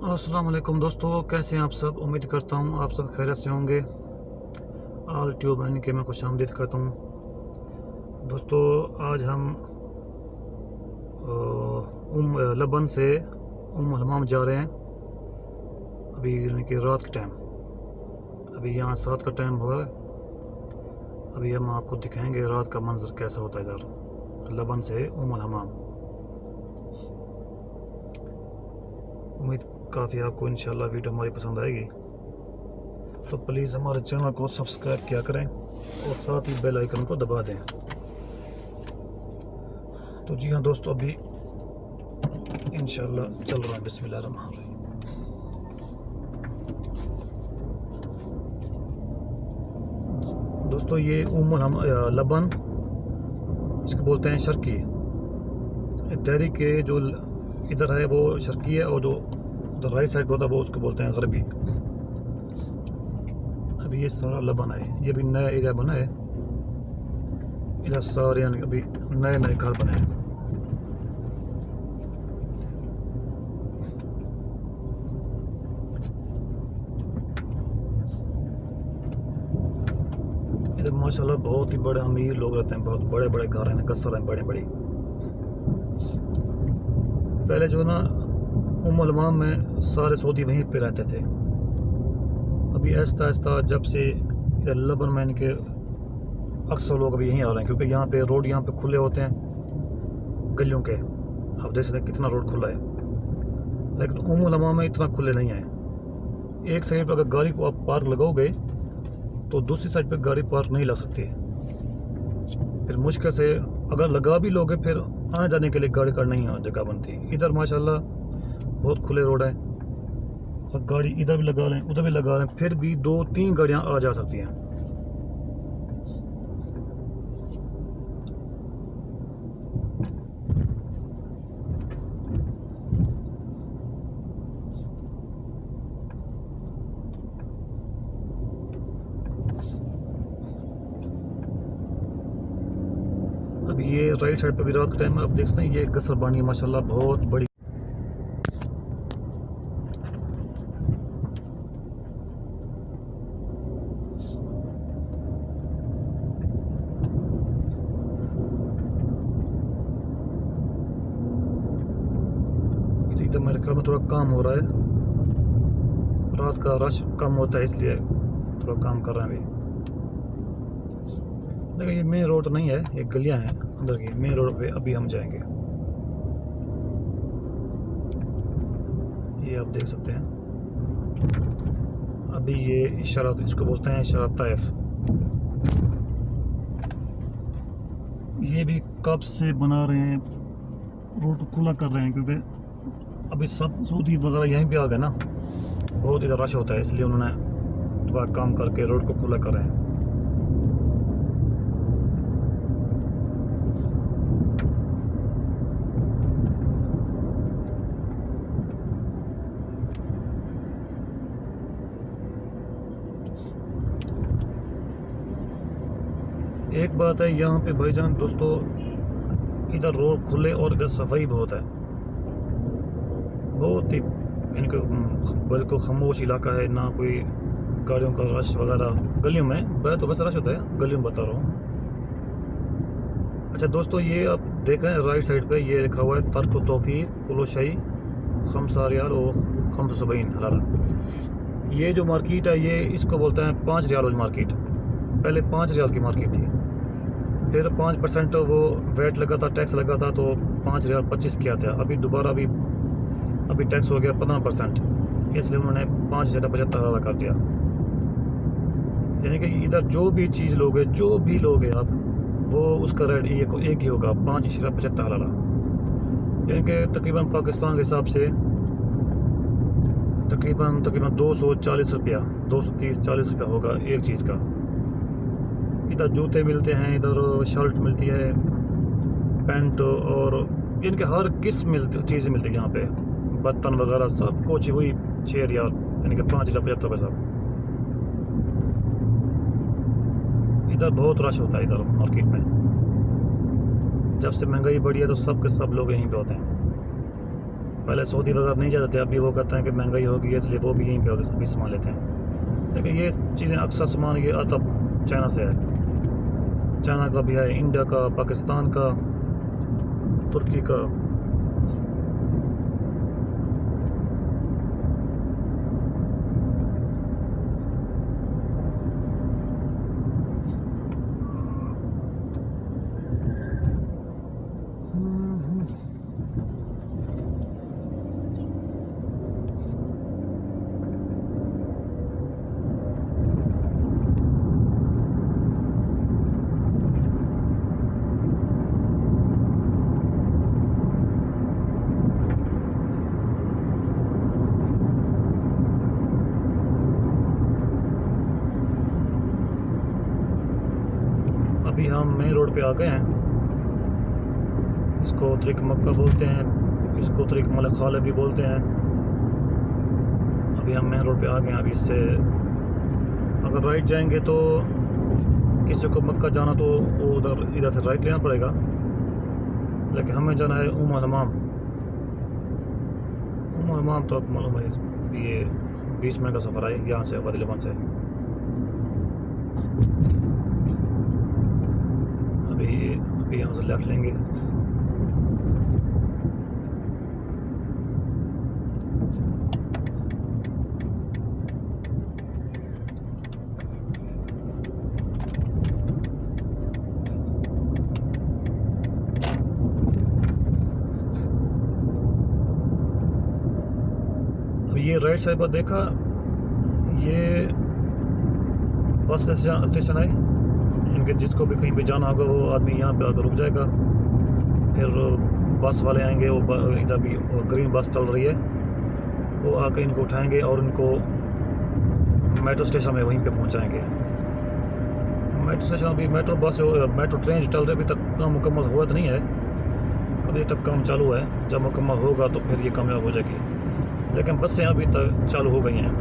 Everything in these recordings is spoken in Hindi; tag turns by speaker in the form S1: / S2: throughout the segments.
S1: अस्सलाम वालेकुम दोस्तों, कैसे हैं आप सब। उम्मीद करता हूँ आप सब खैरियत से होंगे। आल ट्यूब यानी कि मैं खुश आमदीद करता हूँ। दोस्तों आज हम लबन से हमाम जा रहे हैं। अभी यानी कि रात के टाइम, अभी यहाँ 7 का टाइम हुआ है। अभी हम आपको दिखाएंगे रात का मंजर कैसा होता है इधर लबन से हमाम। उम्मीद काफ़ी आपको इंशाल्लाह वीडियो हमारी पसंद आएगी, तो प्लीज़ हमारे चैनल को सब्सक्राइब किया करें और साथ ही बेल आइकन को दबा दें। तो जी हाँ दोस्तों, अभी इंशाल्लाह चल रहा है। बिस्मिल्लाहिर्रहमानिर्रहीम। दोस्तों ये लबन इसको बोलते हैं शर्की। दहरी के जो इधर है वो शर्की है, और जो उधर राइट साइड होता है वो उसको बोलते हैं गरबी। अभी ये सारा लबन है, ये भी नया एरिया बना है। इधर सारे यानी अभी नए नए घर बने हैं। इधर माशाल्लाह बहुत ही बड़े अमीर लोग रहते हैं, बहुत बड़े बड़े घर हैं, कसर हैं बड़े बड़े। पहले जो ना हमाम में सारे सऊदी वहीं पे रहते थे। अभी आहिस्ता आहिस्ता जब से इधर लबन में के अक्सर लोग अभी यहीं आ रहे हैं, क्योंकि यहाँ पे रोड यहाँ पे खुले होते हैं गलियों के। आप देख सकते हैं कितना रोड खुला है, लेकिन हमाम में इतना खुले नहीं है। एक साइड पर अगर गाड़ी को आप पार्क लगाओगे तो दूसरी साइड पे गाड़ी पार्क नहीं ला सकती। फिर मुश्किल से अगर लगा भी लोगे फिर आने जाने के लिए गाड़ी का नहीं जगह बनती। इधर माशाल्लाह बहुत खुले रोड है, और गाड़ी इधर भी लगा रहे हैं उधर भी लगा रहे हैं, फिर भी 2-3 गाड़ियां आ जा सकती हैं। अभी ये राइट साइड पे भी रात के टाइम में आप देख सकते हैं, ये कसर बानी है माशाल्लाह बहुत बड़ी। इधर मेरे ख्याल में थोड़ा काम हो रहा है, रात का रश कम होता है इसलिए थोड़ा काम कर रहे हैं अभी। लेकिन ये मेन रोड नहीं है, ये गलियां हैं अंदर की। मेन रोड पे अभी हम जाएंगे। ये आप देख सकते हैं। अभी ये इशारा, इसको बोलते हैं इशारा ताइफ। ये भी कब से बना रहे हैं, रोड खुला कर रहे हैं, क्योंकि अभी सब सऊदी वगैरह यहीं पे आ गए ना, बहुत इधर रश होता है, इसलिए उन्होंने थोड़ा काम करके रोड को खुला कर रहे हैं। एक बात है यहाँ पे भाईजान दोस्तों, इधर रोड खुले और इधर सफाई बहुत है, बहुत ही इनका बिल्कुल खामोश इलाका है। ना कोई गाड़ियों का रश वगैरह गलियों में, तो वैसे रश होता है गलियों में, बता रहा हूँ। अच्छा दोस्तों, ये आप देख रहे हैं राइट साइड पे ये लिखा हुआ है तर्क तौफीक कुलोशाही 5 रियाल और 75 हलाला। ये जो मार्केट है ये इसको बोलते हैं 5 रियाल वाली मार्केट। पहले 5 रियाल की मार्केट थी, फिर 5% वो वैट लगा था, टैक्स लगा था, तो 5 रियाल 25 किया था। अभी दोबारा अभी टैक्स हो गया 15%, इसलिए उन्होंने 5 ज़्यादा 75 हलाला कर दिया। यानी कि इधर जो भी चीज़ लोगे, जो भी लोगे आप, वो उसका रेट एक ही होगा 5.75 हलाला। यानी कि तकरीबन पाकिस्तान के हिसाब से तकरीबन 240 रुपया, 230-40 रुपया होगा एक चीज़ का। इधर जूते मिलते हैं, इधर शर्ट मिलती है, पैंट, और इनके हर किस्म चीज़ें मिलती है यहाँ पे, बर्तन वगैरह सब कुछ वही 6 रियाल, यानी कि 5.75 पैसा। इधर बहुत रश होता है इधर मार्केट में। जब से महंगाई बढ़ी है तो सब के सब लोग यहीं पे होते हैं। पहले सऊदी वगैरह नहीं जाते थे, अभी वो कहते हैं कि महंगाई होगी इसलिए वो भी यहीं पे होकर सभी सामान लेते हैं। लेकिन ये चीज़ें अक्सर सामान ये आता चाइना से है, चाइना का भी है, इंडिया का, पाकिस्तान का, तुर्की का। अभी हम मेन रोड पे आ गए हैं। इसको तरीक मक्का बोलते हैं, इसको तरीक मलिक खालिद भी बोलते हैं। अभी हम मेन रोड पे आ गए हैं। अभी इससे अगर राइट जाएंगे तो किसी को मक्का जाना तो उधर इधर से राइट लेना पड़ेगा, लेकिन हमें जाना है हमाम। हमाम तो मालूम है ये 20 मिनट का सफ़र है यहाँ से, वादी लबन से। अभी यहाँ से लेफ्ट लेंगे। अब ये राइट साइड पर देखा, ये बस स्टेशन है। इनके जिसको भी कहीं पे जाना होगा वो आदमी यहाँ पे आकर रुक जाएगा, फिर बस वाले आएंगे। वो इधर भी ग्रीन बस चल रही है, वो आकर इनको उठाएंगे और इनको मेट्रो स्टेशन में वहीं पे पहुँचाएंगे। मेट्रो स्टेशन अभी मेट्रो ट्रेन जो चल रही है अभी तक काम मुकम्मल हुआ तो नहीं है, अभी तक काम चालू है। जब मुकम्मल होगा तो फिर ये कामयाब हो जाएगी, लेकिन बसें अभी तक चालू हो गई हैं।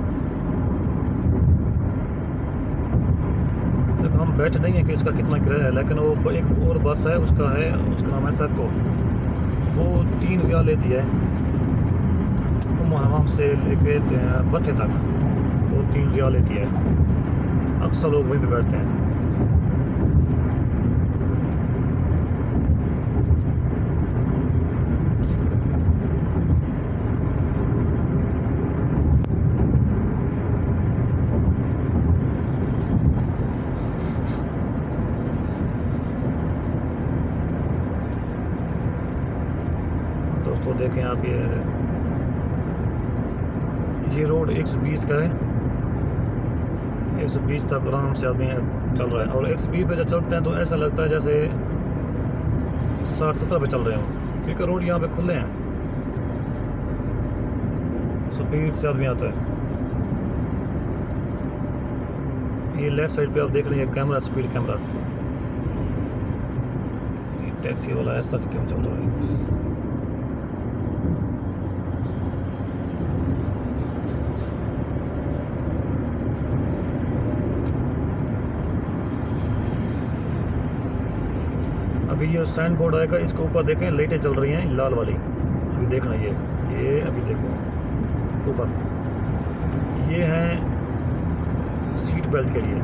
S1: हम बैठे नहीं हैं कि इसका कितना किराया है, लेकिन वो एक और बस है, उसका नाम है सरको। वो 3 रियाल लेती है हमाम से लेके बथे तक, वो 3 रियाल लेती है। अक्सर लोग वहीं पे बैठते हैं। दोस्तों देखें आप, ये रोड 120 का है, 120 तक आराम से आदमी चल रहा है। और 120 पे जब चलते हैं तो ऐसा लगता है जैसे 60-70 पे चल रहे हो, क्योंकि रोड यहाँ पे खुले हैं, स्पीड से आदमी आता है। ये लेफ्ट साइड पे आप देख रहे हैं कैमरा, स्पीड कैमरा। ये टैक्सी वाला ऐसा क्यों चल रहा है? अभी ये साइन बोर्ड आएगा, इसके ऊपर देखें लाइटें चल रही हैं लाल वाली। अभी देखना ये अभी देखो ऊपर, ये है सीट बेल्ट के लिए।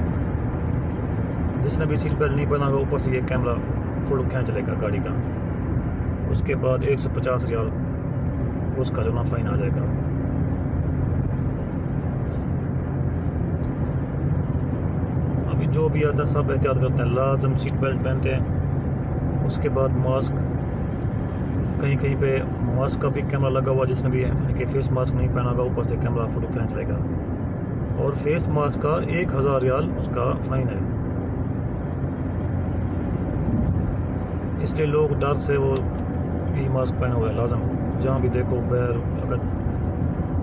S1: जिसने भी सीट बेल्ट नहीं पहना होगा ऊपर से ये कैमरा फोटो खींच लेगा गाड़ी का। उसके बाद 150 रियाल उसका जो ना फाइन आ जाएगा। अभी जो भी आता है सब एहतियात करते हैं, लाजम सीट बेल्ट पहनते हैं। उसके बाद मास्क, कहीं पे मास्क का भी कैमरा लगा हुआ, जिसने भी इनके फेस मास्क नहीं पहना होगा ऊपर से कैमरा फोटो खींच लेगा। और फेस मास्क का 1000 रियाल उसका फ़ाइन है। इसलिए लोग डर से वो ये मास्क पहने हुए हैं लाजम, जहाँ भी देखो बैर अगर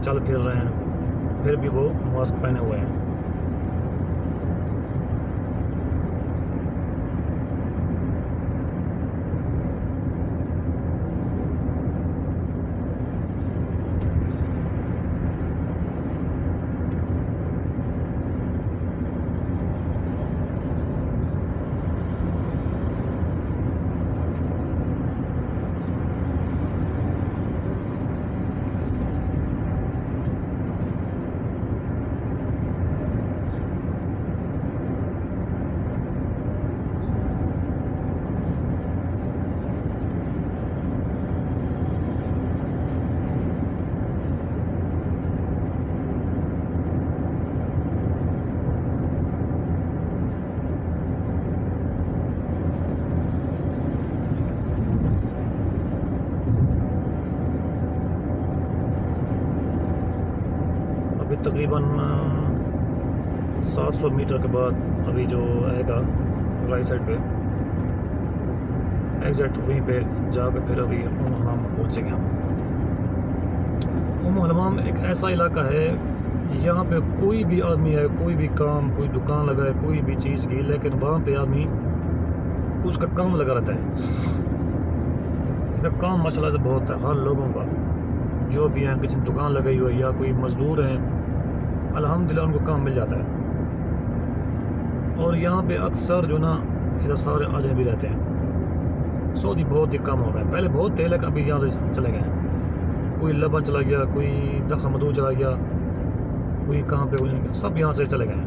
S1: चल फिर रहे हैं फिर भी वो मास्क पहने हुए हैं। अभी तकरीबन 700 मीटर के बाद अभी जो आएगा राइट साइड पे एग्जैक्ट वहीं पे जाकर फिर अभी हमाम पहुँचेंगे हम। हमाम एक ऐसा इलाका है, यहाँ पे कोई भी आदमी है, कोई भी काम, कोई दुकान लगा है, कोई भी चीज़ की, लेकिन वहाँ पे आदमी उसका काम लगा रहता है। इधर काम माशाल्लाह से बहुत है हर लोगों का, जो भी हैं, किसी दुकान लगाई हुई है या कोई मज़दूर हैं, अल्हम्दुलिल्लाह उनको काम मिल जाता है। और यहाँ पे अक्सर जो ना इधर सारे अजनबी रहते हैं। सऊदी बहुत ही कम हो गए, पहले बहुत थे लेकिन अभी यहाँ से चले गए। कोई लबन चला गया, कोई दखमदू चला गया, कोई कहाँ पे, कोई सब यहाँ से चले गए।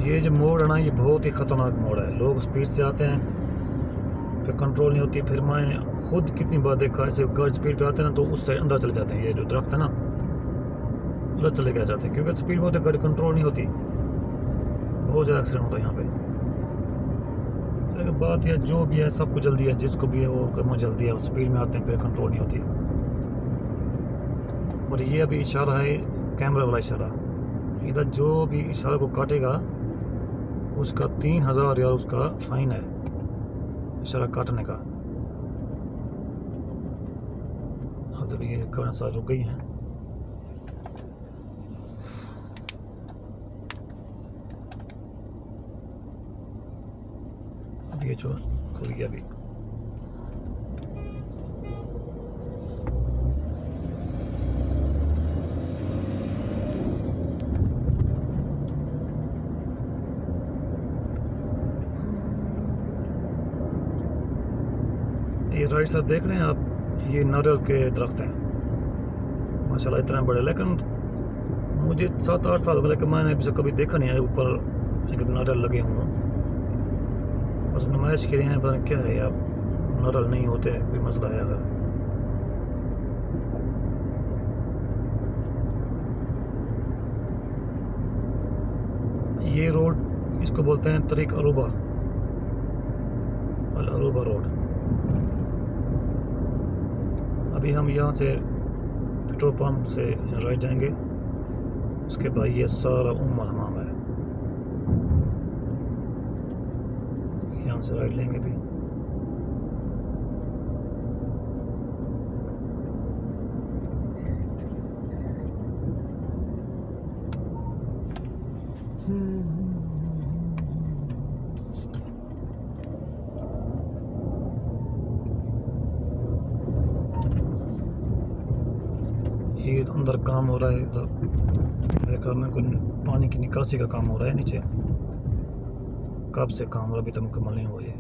S1: ये जो मोड़ है ना, ये बहुत ही ख़तरनाक मोड़ है। लोग स्पीड से आते हैं, फिर कंट्रोल नहीं होती। फिर मैंने खुद कितनी बार देखा, ऐसे गाड़ी स्पीड पे आते हैं ना तो उस साइड अंदर चले जाते हैं। ये जो दरख्त है ना उधर चले गए जाते हैं, क्योंकि स्पीड बहुत है, गाड़ी कंट्रोल नहीं होती। बहुत ज़्यादा एक्सीडेंट होता है यहाँ पे। लेकिन बात यह जो भी है, सबको जल्दी है, जिसको भी है वो कर्मों जल्दी है, स्पीड में आते हैं, फिर कंट्रोल नहीं होती। और ये अभी इशारा है, कैमरा वाला इशारा। इधर जो भी इशारा को काटेगा उसका 3000 रियाल उसका फ़ाइन है, इशारा काटने का। अब जब ये गाड़ी साथ रुक गई हैं, अब ये जो खुल गया अभी। ये राइट साइड देख रहे हैं आप, ये नारियल के दरख्त हैं माशाल्लाह इतना बड़े। लेकिन मुझे 7-8 साल हो गए, लेकिन मैंने अभी कभी देखा नहीं है ऊपर नारियल लगे हुए। बस नुमाइश के लिए हैं, पता नहीं क्या है यार, नारियल नहीं होते, कोई मसला है अगर। ये रोड इसको बोलते हैं तरीक अरूबा, अल अरूबा रोड। अभी हम यहाँ से पेट्रोल पंप से राइट जाएंगे, उसके बाद ये सारा हमाम है, यहाँ से राइट लेंगे भी। ये अंदर काम हो रहा है, इधर मेरे ख्याल में कोई पानी की निकासी का काम हो रहा है नीचे। कब से काम हो रहा, अभी तक मुकम्मल नहीं हुआ ये।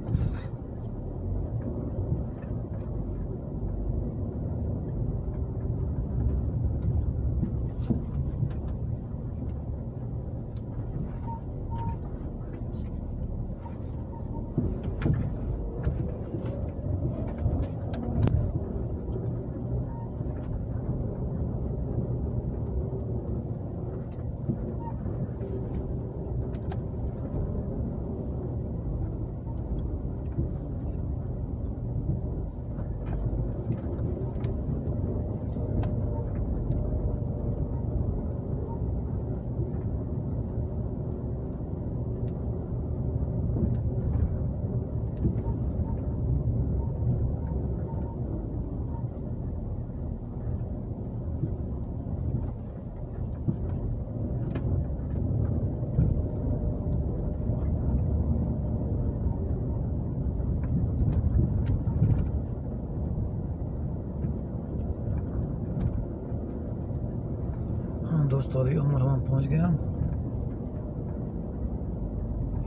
S1: दोस्तों अभी हमाम पहुँच गए हम।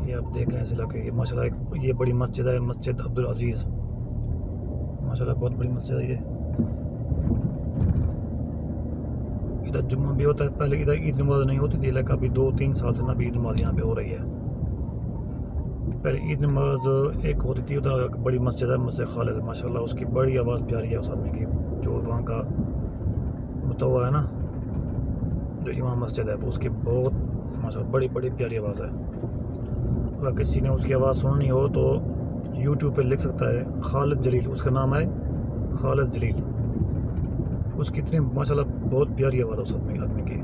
S1: ये आप देख रहे हैं इस इलाके, ये माशाल्लाह ये बड़ी मस्जिद है, मस्जिद अब्दुल अजीज़, माशाल्लाह बहुत बड़ी मस्जिद है ये। इधर जुम्मा भी होता है। पहले इधर ईद नमाज नहीं होती थी, लेकिन अभी 2-3 साल से ना भी ईद नमाज यहाँ पे हो रही है। पहले ईद नमाज एक होती थी, उधर बड़ी मस्जिद है, मस्जिद खालिद, माशाल्लाह उसकी बड़ी आवाज़ प्यारी है उस आदमी की, जो वहाँ का मुतव्वा है ना, जो इमाम मस्जिद है, वो उसकी बहुत माशाल्लाह बड़ी बड़ी प्यारी आवाज़ है। अगर किसी ने उसकी आवाज़ सुननी हो तो यूट्यूब पे लिख सकता है खालिद जलील, उसका नाम है खालिद जलील। उसकी इतनी माशाल्लाह बहुत प्यारी आवाज़ है उस आदमी की।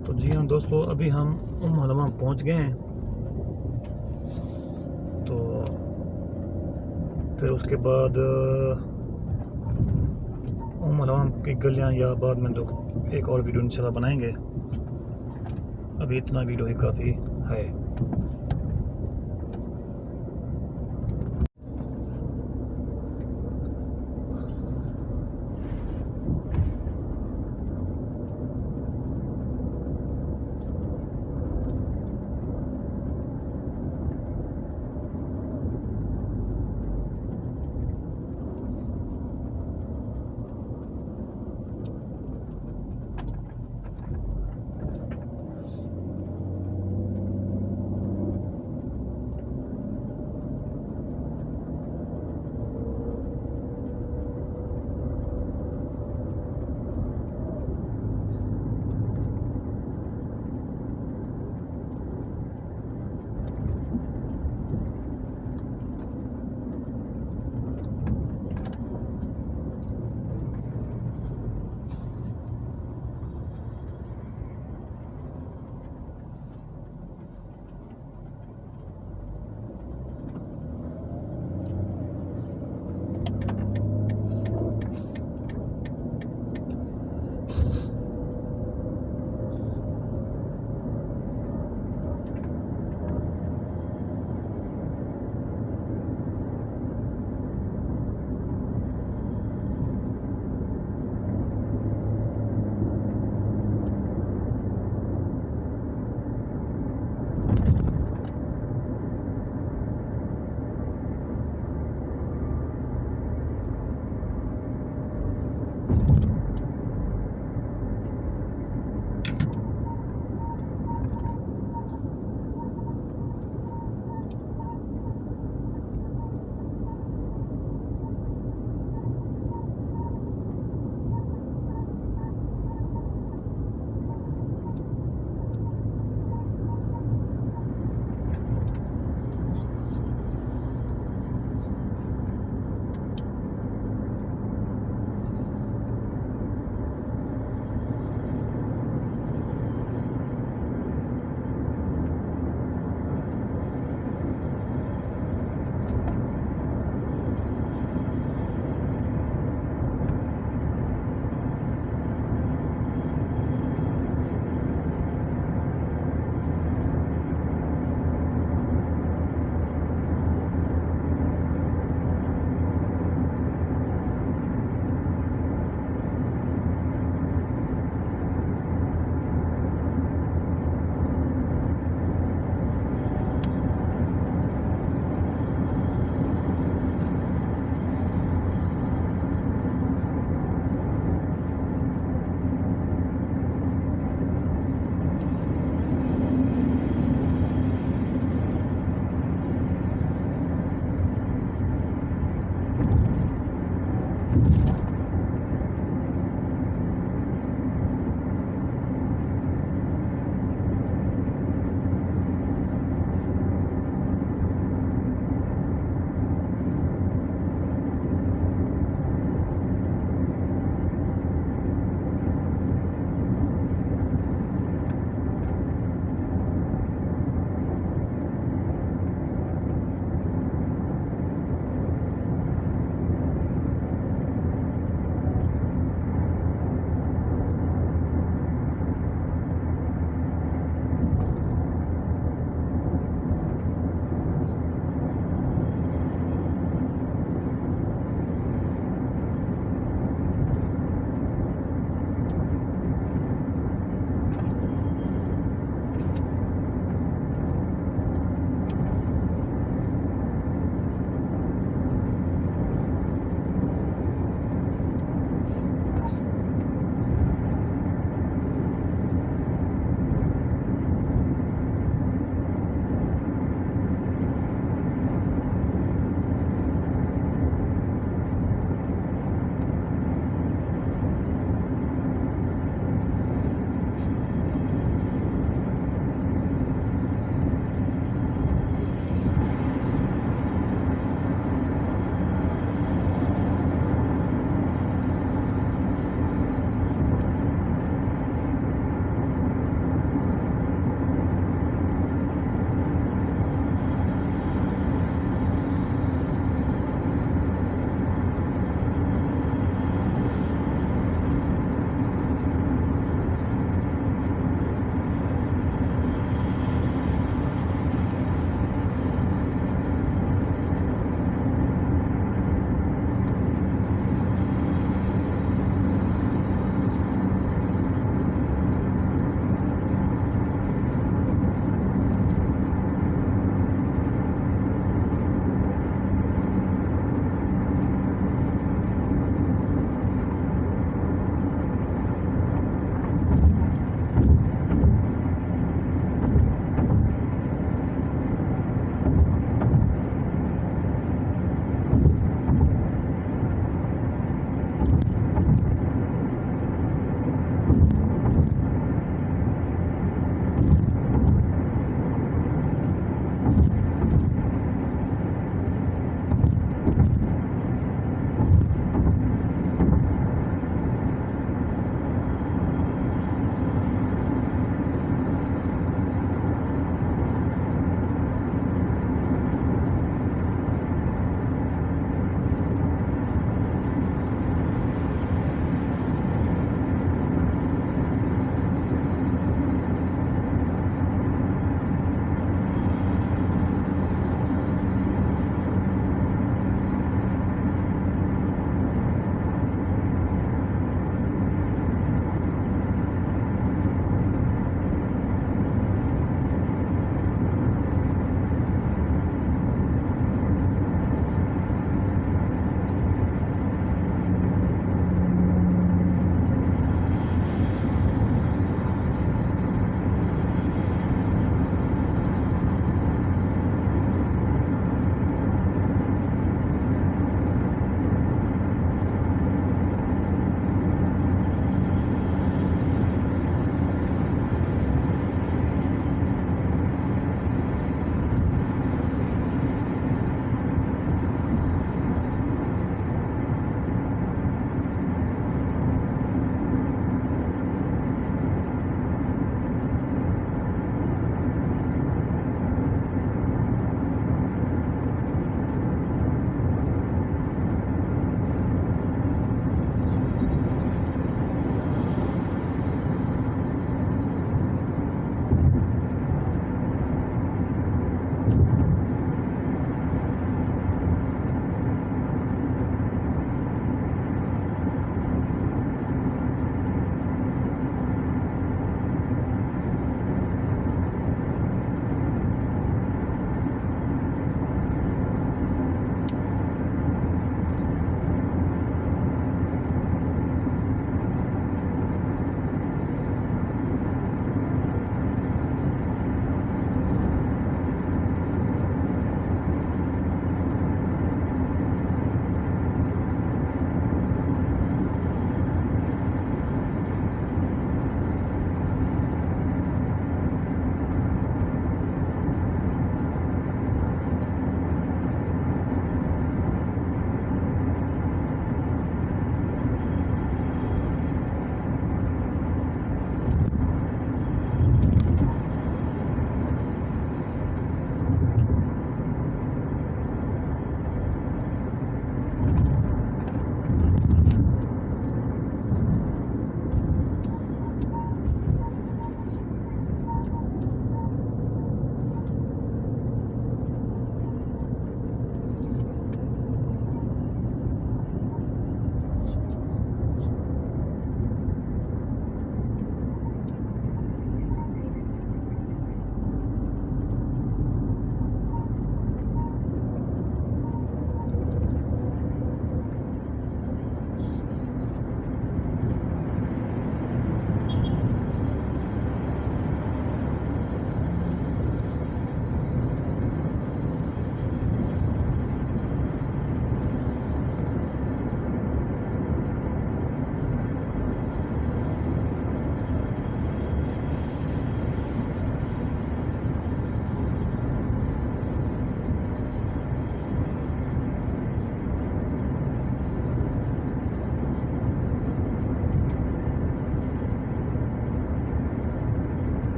S1: तो जी हाँ दोस्तों, अभी हम हलमा पहुँच गए हैं। तो फिर उसके बाद हलमा की गलियाँ या बाद में तो एक और वीडियो इंशाल्लाह बनाएंगे। अभी इतना वीडियो ही काफ़ी है।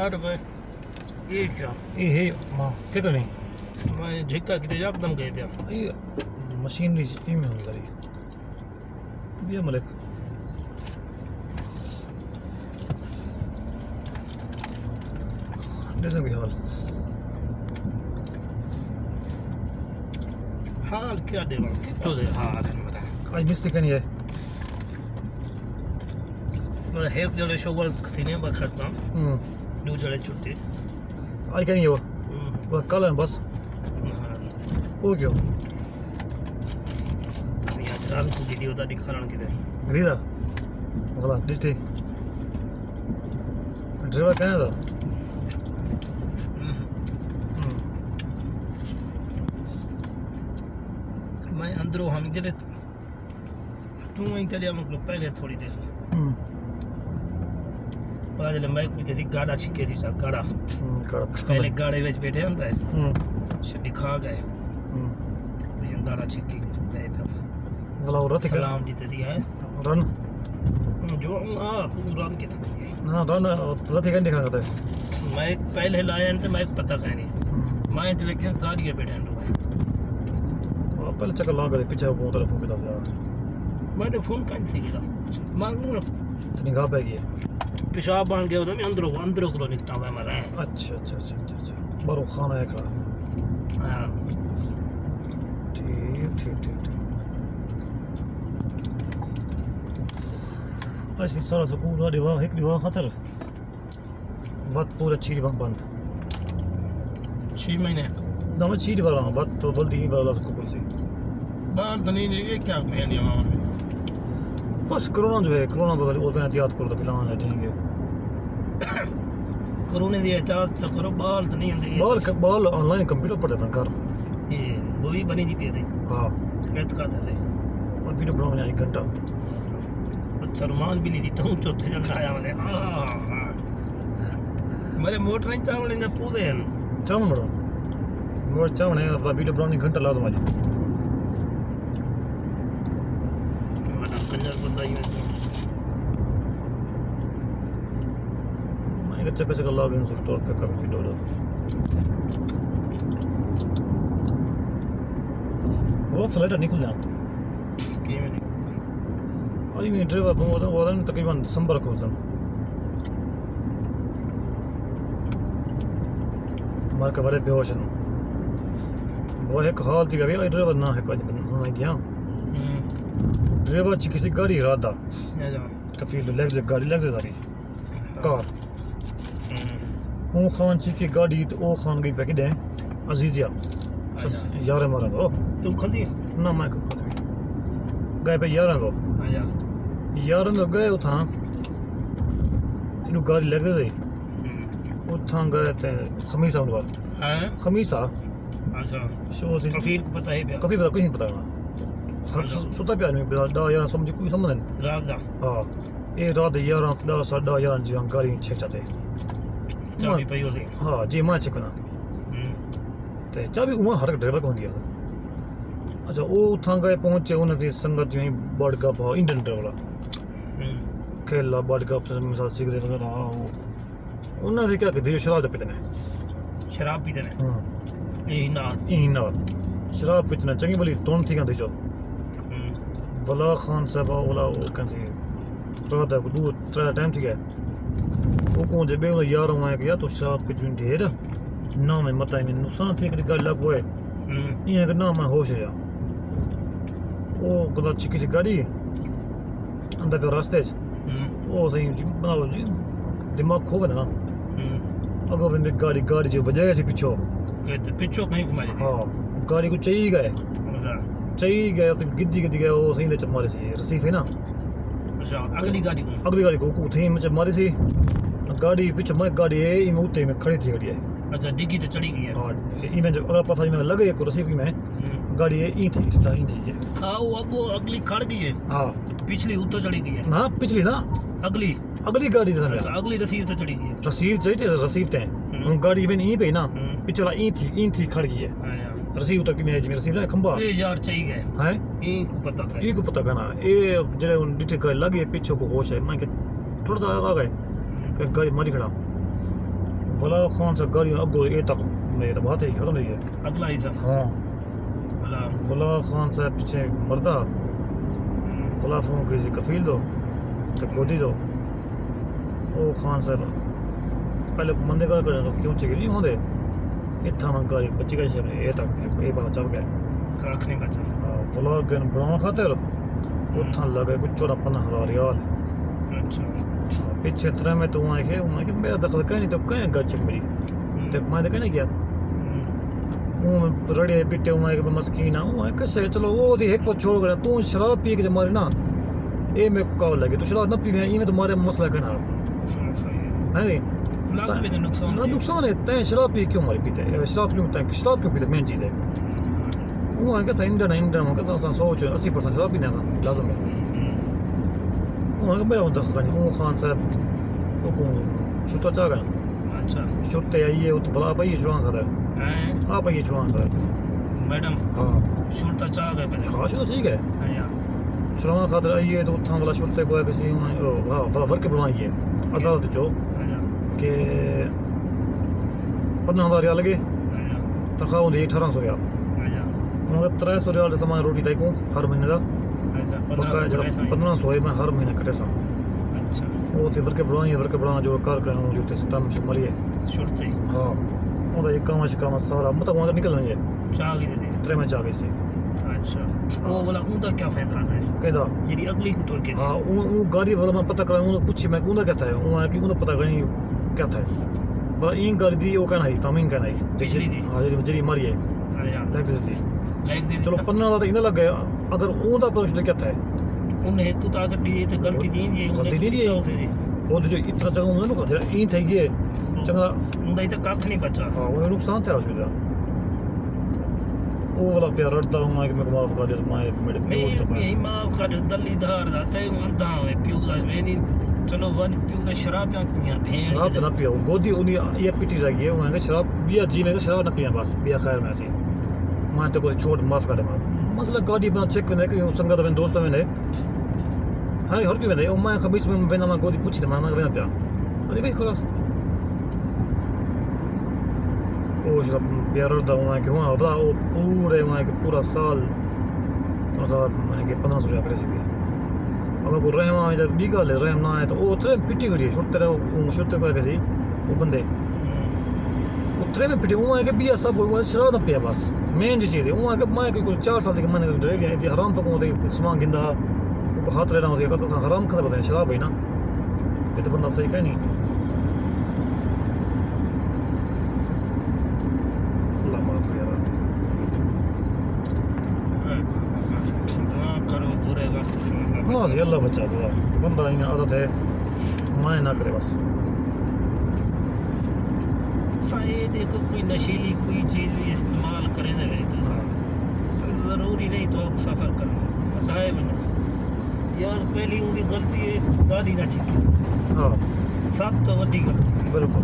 S2: मार भाई ये क्या
S1: ये मां क्या करनी
S2: मैं झिक्का किते एकदम गए पिया
S1: ये मशीनरी में होनी सारी बिया मलिक कैसे कोई
S2: हाल क्या देवा कितो दे हाल है मेरा
S1: आज मिस्टेक नहीं है
S2: मैं हेप जले शोगल थीने बखता दो जले छुट्टी
S1: आज क्या नहीं है वो कल है बस वो क्यों
S2: या जान को दीदी उदा दिखारण किते
S1: दीदा वाला ठीक ड्राइवर कहाँ था
S2: मैं अंदरों हम जरे तू वहीं चले हम लोग पहले थोड़ी देर पता चले मैं कुछ जैसी गाड़ा छिके सी सब गाड़ा पहले गाड़े में बैठे हम थे छड्डी खा गए गाड़ा छिकी गए पे
S1: वाला रथ
S2: सलाम दी थी है
S1: रन
S2: जो रन के
S1: ना रन रथ क्या दिखा करता है
S2: मैं पहले लाया तो मैं पता कहीं नहीं मैं चले क्या गाड़ी पे बैठे भाई
S1: पहले चक्कर लगा गए पीछे वो तरफ फोन किया
S2: मैं तो फोन कहीं से किया मांगू
S1: तो निगाह पे गई
S2: पेशाब बन गया उधर मैं अंदरों को निकलता हुआ मर रहा है
S1: अच्छा बारो खाना है खड़ा
S2: हां
S1: ठीक ऐसी सारा स्कूल वाले वाह एक भी वाह खतर वक्त पूरा चीज बंद
S2: 6 महीने
S1: ना मैं चीज वाला बात तो जल्दी ही वाला स्कूल से
S2: बाहर तो नहीं ये क्या मैं नहीं मामा
S1: बस कोरोना जो है कोरोना बगल और मैं याद करो तो फिलहाल है ठीक है
S2: कोरोना दी एहतियात तो करो बाल तो नहीं आंदे
S1: बाल ऑनलाइन कंप्यूटर पर अपन कर
S2: ये वो भी बनी नहीं पे थे
S1: हां
S2: फिर का दे
S1: और वीडियो बनाने 1 घंटा
S2: अच्छा रुमाल भी नहीं देता हूं चौथे जन आया वाले मेरे मोटर नहीं चावल ने पूरे हैं
S1: चावल मरो मोर चावल है अपना वीडियो बनाने 1 घंटा लाजम आज
S2: वाला पंजाब बंदा ही
S1: मैं चक्कर लॉग इन स्टोर पे कर वीडियो वो फ्लाइट निकल जा
S2: के में
S1: आई मैं ड्राइवर वो तकरीबन दिसंबर को सन मार के बड़े बेहोश हैं वो एक हाल थी अभी ड्राइवर ना है कुछ होना गया ड्राइवर ची किसी गाड़ी रादा कफील गाड़ी सारी कार वो खान ची की गाड़ी तो वो खान गई पे किधर अजीजिया यार मारा दो
S2: तुम खदी
S1: ना मैं गए पे यार को
S2: आया
S1: यार ने गए उठा इनु गाड़ी लग गई उठा गए ते खमीसा उनका
S2: हां
S1: खमीसा
S2: अच्छा
S1: शो से
S2: कफीर को पता है
S1: काफी पता कोई नहीं पता सुता पे आने दा यार समझ कोई समझ नहीं
S2: रात दा
S1: हां ये रात यार दा सादा यार जी गाड़ी छे जाते
S2: चाबी पई होती
S1: हां जी मां चकना ते चाबी उमा हर ड्राइवर को दिया अच्छा वो उठा गए पहुंचे उन्हें संगत जो बर्ड कप इंडियन ड्राइवर खेला बर्ड कप से मिसाल सिगरेट वगैरह वो उन्होंने क्या कहते शराब पीते ने
S2: शराब पीते ने यही ना
S1: शराब पीते चंगी भली तोड़ थी कहते चो वला खान साहब वाला वो कहते रात को 2-3 टाइम थी गया वो कौन जे बे यार हुआ कि या तो शराब पीती ढेर ना मैं मत में नुकसान थी कि गल लग हुए ये कि ना मैं होश है वो कदा चिकी सी गाड़ी अंदर पे रास्ते वो सही बनाओ जी दिमाग खो गया ना अगर वो गाड़ी जो वजह से पीछो
S2: कहते पिछो कहीं घुमा दी
S1: हाँ गाड़ी को चाहिए गए तो गिद्दी गए वो सही ले मारे सी रसीफ है ना
S2: अच्छा अगली गाड़ी
S1: को थे मुझे मारी सी गाड़ी पीछे मैं गाड़ी है इमे उते में खड़ी थी गाड़ी है
S2: अच्छा डिग्गी तो चढ़ी गई है
S1: हां इमे जो अगर पता में लगे को रसीफ में गाड़ी है ई थी सीधा ई थी
S2: हां वो अगली खड़ गई है
S1: हां
S2: पिछली ऊपर चढ़ी गई है
S1: ना पिछली ना अगली गाड़ी था
S2: अच्छा अगली रसीद तो चढ़ी गई है
S1: रसीद थे गाड़ी इवन ई पे ना पिछला ई थी खड़ गई है
S2: हां
S1: रसीद तक में रसीद है खंबा
S2: ये यार चाहिए गए
S1: हैं
S2: ई को पता
S1: करना ये जरे उन डिटे कर लगे पीछे को होश है मैं के थोड़ा सा आ गए कि गाड़ी मारी खड़ा फला खान से गाड़ी अगो ए तक मेरे तो बात ही खत्म नहीं है
S2: अगला ही सब
S1: हाँ
S2: भला
S1: फला खान साहब पीछे मरदा फला फोन किसी कफील दो तो गोदी दो ओ खान साहब पहले बंदे का कर दो क्यों चाहिए नहीं होंगे इतना मन गाड़ी बच्ची का शहर ए तक ए बात चल गया
S2: काख नहीं बचा
S1: फला गन बनाने खातिर उठा लगे कुछ 14-15 हज़ार रियाल
S2: अच्छा
S1: पीछे तरह में तो वहाँ के मेरा दखल कहीं नहीं तो कहीं घर चेक मेरी तो मैं तो कहना क्या वो रड़े पिटे वहाँ के मस्कीन है वहाँ कैसे चलो वो तो एक पर छोड़ गया तू शराब पी के मारे ना ये मेरे को काव लगे तो शराब न पी ये में तुम्हारे मसला कहना है नहीं नुकसान है तय शराब पी क्यों मारे पीते शराब क्यों पीते मेन चीज़ है वो है कहता इंडियन हो कहता 100-80% शराब पीने का लाजम है वो है मेरा दखल नहीं वो खान साहब वो शुरता चाह गया
S2: अच्छा
S1: शुरते आई है वो तो भला आप आइए जुआन खतर
S2: हैं
S1: आप आइए जुआन खतर
S2: मैडम
S1: हाँ
S2: शुरता चाह गए पहले
S1: हाँ शुरू ठीक है
S2: हां यार
S1: जुआन खतर आई है तो उठा वाला शुरते को है किसी हाँ वाला वर्क बनवाई है अदालत जो
S2: हां यार
S1: के 15,000 रियाल लगे
S2: हां यार
S1: तनख्वाह होंगी 1,800 रियाल
S2: हां यार
S1: उन्होंने 300 रियाल सामान रोटी तय को हर महीने का
S2: अच्छा
S1: बका जरा 1500 है मैं हर महीने कटे सा
S2: अच्छा
S1: वो तो वर्क बना जो कार कर हूं जो सिस्टम मरी है
S2: शुरते
S1: हाँ वो एक काम सारा मतलब वहां निकल नहीं है
S2: चाह गई दे
S1: ट्रे में जा गई से
S2: अच्छा वो वाला उनका क्या फैसला था
S1: कहता
S2: मेरी अगली को टोल के
S1: हाँ वो गाड़ी वाला मैं पता करा उन्होंने पूछी मैं उन्हें कहता है उन्होंने कि उन्हें पता करी क्या था बस इन गाड़ी दी वो कहना ही तमीन कहना ही
S2: पिछली दी
S1: हाँ जी मरी है
S2: हां यार
S1: लेक्सस दी
S2: लाइक दे
S1: चलो 15 तो इन्हें लग गया अगर उनका प्रश्न क्या था
S2: उन्हें तो ताकत दी तो गलती दी ये
S1: गलती दी है वो जो इतना जगह उन्हें नुकसान इन थी ये चंगा
S2: उनका तो कख नहीं बचा
S1: हाँ वो नुकसान था उसका वो वाला प्यार रटता हूँ मैं कि मेरे को माफ कर दे मैं मेरे
S2: मैं यही माफ कर दली धार दाता है अंधा है पियो दा वेनी चलो वन पियो दा शराब पिया भेड़
S1: शराब तो ना पिया गोदी उन्हीं ये पिटी जाएगी वो है शराब बिया जी में शराब ना पिया बस बिया खैर में ऐसी मैं तो कोई छोड़ माफ कर दे मसला गाड़ी बना चेक करने कि संगत में दोस्त में ने हाँ हर क्यों वो मैं खबीस में बिना मैं गोदी पूछी मैं बिना पिया अरे भाई खलास वो शराब प्यार रहा हूँ कि वहाँ अवला वो पूरे वहाँ के पूरा साल तो कहा मैंने कि 1500 रुपया पैसे भी अब को रहम आए जब बीगा ले रहम ना आए तो वो उतरे पिटी गई छुट्टे रहे छुट्टे को कैसी वो बंदे उतरे में पिटी वहाँ के बिया सब वो शराब ना पिया बस मेन चीज़ है वहाँ के मैं कोई 4 साल तक मैंने रह गया कि हराम तक होते सामान गिंदा वो हाथ रहना होता कहता था हराम खा बताया शराब है ना ये तो बंदा सही कह नहीं अल्लाह माफ करे
S2: दुआ करो बुरे वक्त में
S1: हाँ जी अल्लाह बचा दो बंदा इन्हें आदत है मैं ना करे बस
S2: साए देखो कोई नशीली कोई चीज़ भी इस्तेमाल करें तो ज़रूरी नहीं तो आप सफ़र करना बताए बनो यार पहली उनकी गलती है गाड़ी ना छिकी
S1: हाँ
S2: सब तो वड्डी गलती है
S1: बिल्कुल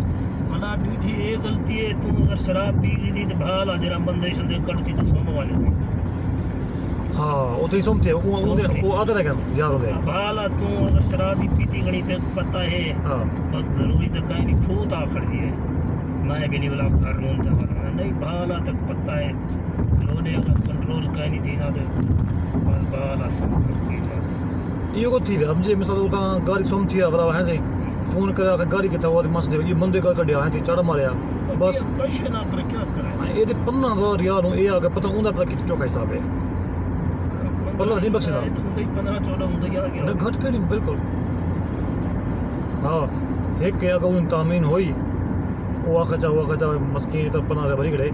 S2: मना दूधी ये गलती है तुम अगर शराब पी गई थी तो भाला जरा बंदे शंदे कड़ती तो सोम वाले थे
S1: हाँ वो तो ही सुनते वो आदत है क्या याद हो गया
S2: भाला तू अगर शराब ही पीती गणी तो पता है
S1: हाँ
S2: बस जरूरी तो कहीं नहीं फूट आ खड़ दिए मैं भी नहीं बोला कानून था नहीं भाला तक पता है लोने अगर कंट्रोल कहीं नहीं थी ना तो बस भाला सब
S1: ये को थी हम जे मिसाल उता गाड़ी सुम थी अगला है सही फोन करा के गाड़ी के तवा मस दे ये बंदे का कढ़िया है चढ़ मारया बस
S2: कुछ ना करे क्या करे
S1: ये 15,000 रियाल नो ये आगे पता उनका पता कितना चौका हिसाब है पल्ला नहीं बख्शदा
S2: तुम भाई 15-14 होता क्या गया
S1: घट के नहीं बिल्कुल हाँ एक के अगर उन तामीन हुई वो आखा मस्कीन तो 15 भरी गए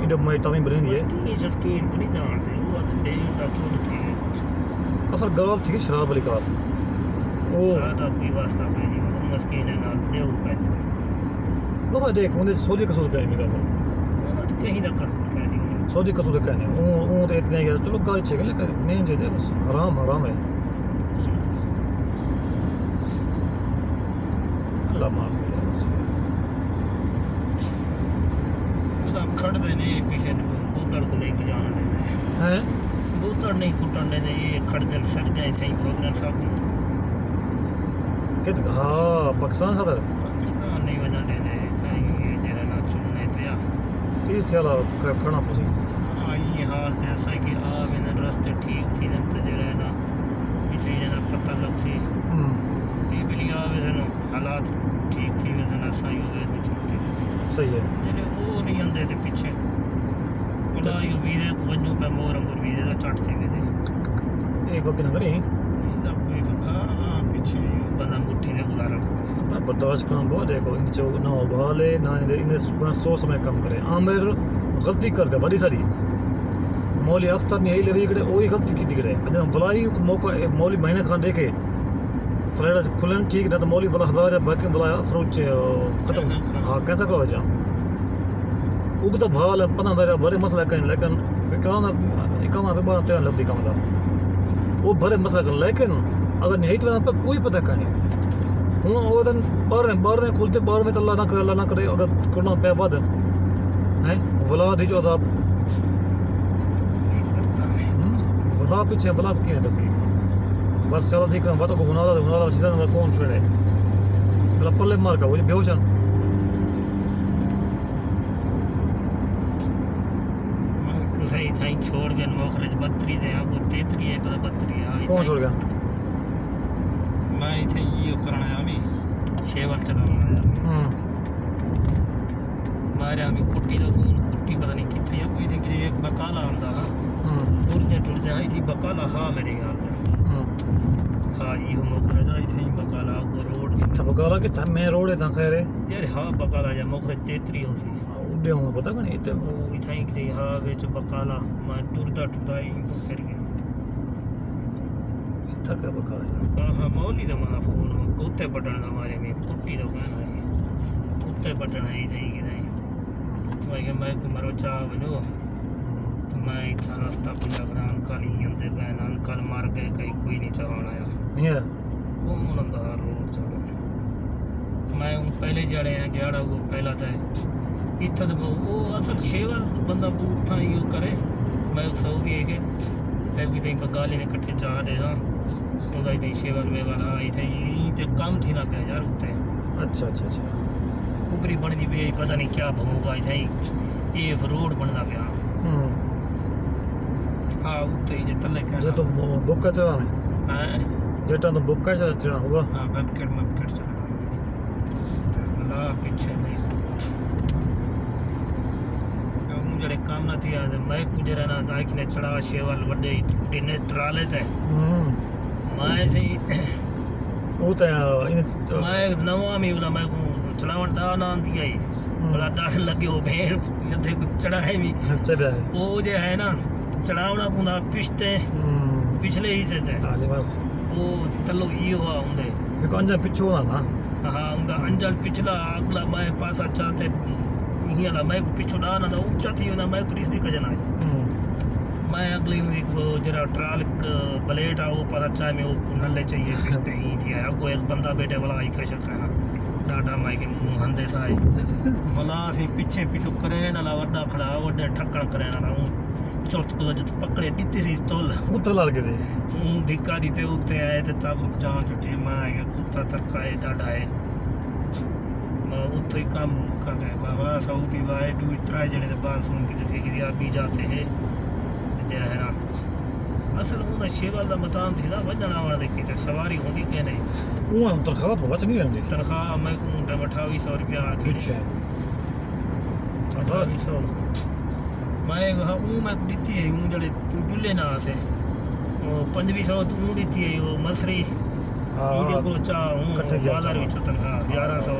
S1: इधर मैं तामीन बनी है
S2: मस्कीन नहीं जानते वो तो देर दा छोड़ थी
S1: असल गाल थी शराब वाली कार ओ
S2: सादा भी वास्ता पे नहीं मस्कीन है ना देव पैसे
S1: बाबा देख उन्हें सौदी कसूर करने का
S2: वो तो कहीं ना कर नहीं
S1: सौदी कसूर करने वो तो इतने यार चलो गाड़ी चेक लेकिन मेन चीज़ है बस हराम है अल्लाह माफ करे बस
S2: हम खड़ देने पीछे बूतड़ को लेके जाना देने
S1: हैं
S2: बूतड़ नहीं कुटन देने ये खड़ दे सड़ जाए थे भोगन सब
S1: कित हाँ पाकिस्तान खातर
S2: पाकिस्तान नहीं बना देने
S1: सियाला खड़ा पोसी
S2: ये हाल जैसा कि आ मैंने रास्ते ठीक थी न तो जरा ना पीछे इन्हें पता लग सी ये बिल्ली आवे थे ना हालात ठीक थी वैसे ना सही हो गए थे छोटे
S1: सही है
S2: जने वो नहीं आंदे थे पीछे बड़ा यो वीरे वन्नू पे मोर अंगुर वीरे दा चट थी वे
S1: एक गलती ना करी
S2: इंदा कोई हां पीछे बंदा मुट्ठी ने गुजारा
S1: तो बर्दाश्त करना बहुत देखो इन जो ना उबाले ना इन्हें सोच समय कम करे आमिर गलती कर गया बड़ी सारी मौली अख्तर ने यही ले गए वही गलती की दिखे अगर भलाई को मौका मौली महीने खान देखे फ्लाइट खुलन ठीक ना तो मौली वाला हजार बाकी वाला फ्रूट खत्म हाँ कैसा करो जा वो तो भाल पता था बड़े मसला करें लेकिन काम पे बार तेरा लगती काम था वो बड़े मसला कर लेकिन अगर नहीं तो पर कोई पता नहीं हूँ वो दिन बारह खुलते 12वें तो अल्लाह ना करे अगर करना पे बद है वला दी जो था वला पीछे वला क्या कसी बस चलो ठीक है वो तो गुनाला सीजन में कौन छोड़े चलो पल्ले मार का वो बेहोशन
S2: सही था छोड़ गए मोखरज 32 दे आपको 33 है पता 32 है
S1: कौन छोड़ गया
S2: मैं इथे ये करना है अभी शेवन चलाना है मारे अभी कुट्टी तो कुट्टी पता नहीं किथे है कोई थे कि एक बकाला आंदा टूट जाए थी बकाला हाँ मेरे याद है हाँ ये मोखरज आई थी बकाला को रोड
S1: अच्छा बकाला के था मैं रोड है था खैर
S2: यार हाँ बकाला या मोखरज 33 हो सी
S1: उड़े होंगे पता नहीं इतने
S2: वो इथे कि हाँ बेच बकाला मैं टूटता ही तो फिर गया
S1: थक बकाला
S2: हाँ मौली दा मां फोन कुत्ते पटन हमारे में कुट्टी दा कहना है कुत्ते पटन है इधर ही किधर मैं मरो चाह बनो तो मैं इतना रास्ता पुजा कर अंकल ही अंदर बैन अंकल मार गए कहीं कोई नहीं चाहना आया
S1: नहीं है
S2: कौन अंदर रोड चला मैं पहले जड़े हैं जड़ा वो पहला था इतना तो वो असल शेवर बंदा बूथा ही करे मैं सऊदी है कि तब भी बगाली ने कट्ठे चाह दे ਉਹਦਾ ਹੀ ਸ਼ੇਵਰ ਵੇਵਰ ਆ ਇਥੇ ਹੀ ਤੇ ਕੰਮ ਥੀ ਨਾ ਪਿਆ ਯਾਰ ਉੱਤੇ
S1: अच्छा
S2: ਉਪਰੀ ਬਣਦੀ ਪਈ ਪਤਾ ਨਹੀਂ ਕੀ ਹੋਊਗਾ ਇਥੇ ਹੀ ਇਹ ਰੋਡ ਬਣਦਾ ਪਿਆ ਹਾਂ ਉੱਤੇ ਜੇ ਤੱਲੇ ਕਰ
S1: ਜੇ ਤੂੰ ਬੁੱਕਾ ਚਲਾਵੇਂ
S2: ਹੈ
S1: ਜੇ ਤੂੰ ਬੁੱਕਾ ਚਲਾਣਾ ਹੋਗਾ
S2: ਹਾਂ ਵੈਬਕੈਟ ਚਲਾਣਾ ਤੇ ਲਾ ਪਿੱਛੇ ਨਹੀਂ ਜਿਹੜੇ ਕੰਮ ਨਾ ਥੀ ਆ ਮੈਂ ਗੁਜਰਾ ਨਾ ਦਾਇਕ ਨੇ ਚੜਾ ਸ਼ੇਵਲ ਵੱਡੇ ਟਿੰਨੇ ਟਰਾਲੇ ਤੇ मैं सही
S1: वो तो
S2: मैं नवा में बोला मैं चलावन डाल आंदी आई बोला डाल लगे वो भेड़ जदे चढ़ाए भी
S1: चढ़ा है
S2: वो जो है ना चढ़ावना पुंदा पिछते पिछले ही से थे
S1: बस
S2: वो तलो ये हुआ उंदे
S1: देखो अंजल पिछो ना
S2: हाँ उंदा अंजल पिछला अगला मैं पास अच्छा थे ये ला मैं को पिछो डाना था ऊंचा थी ना मैं को रिश्ते कजना मैं अगली वो जरा ट्राल ब्लेड आ वो पता चाहे मैं वो नल्ले चाहिए किसते ही दिया अगो एक बंदा बैठे वाला आई कैसे कहना डाटा माई के मुंह हंदे साए भला सी पीछे करे ना वड्डा खड़ा वड्डे ठक्कड़ करे ना चौथ को जो पकड़े दित्ती सी तोल
S1: उतर लग गए
S2: मुंह धिक्का दीते उते आए ते तब जान छुट्टी मैं आया कुत्ता तरकाए डाटा है मैं उतो ही काम कर गए बाबा सऊदी वाए दू इतरा जने दे बाल फोन की थी कि अभी जाते हैं रहना असल उन शेवल का मकाम थी ना वजन आवन देखी तो सवारी होती कि नहीं
S1: वो तनख्वाह बहुत चंगी रहती
S2: तनख्वाह मैं 2800 रुपया
S1: अच्छा
S2: 2800 मैं मैं दी है जड़े डुले ना से 2500 तू दी है वो मसरी को चाह बाजार तनख्वाह 1100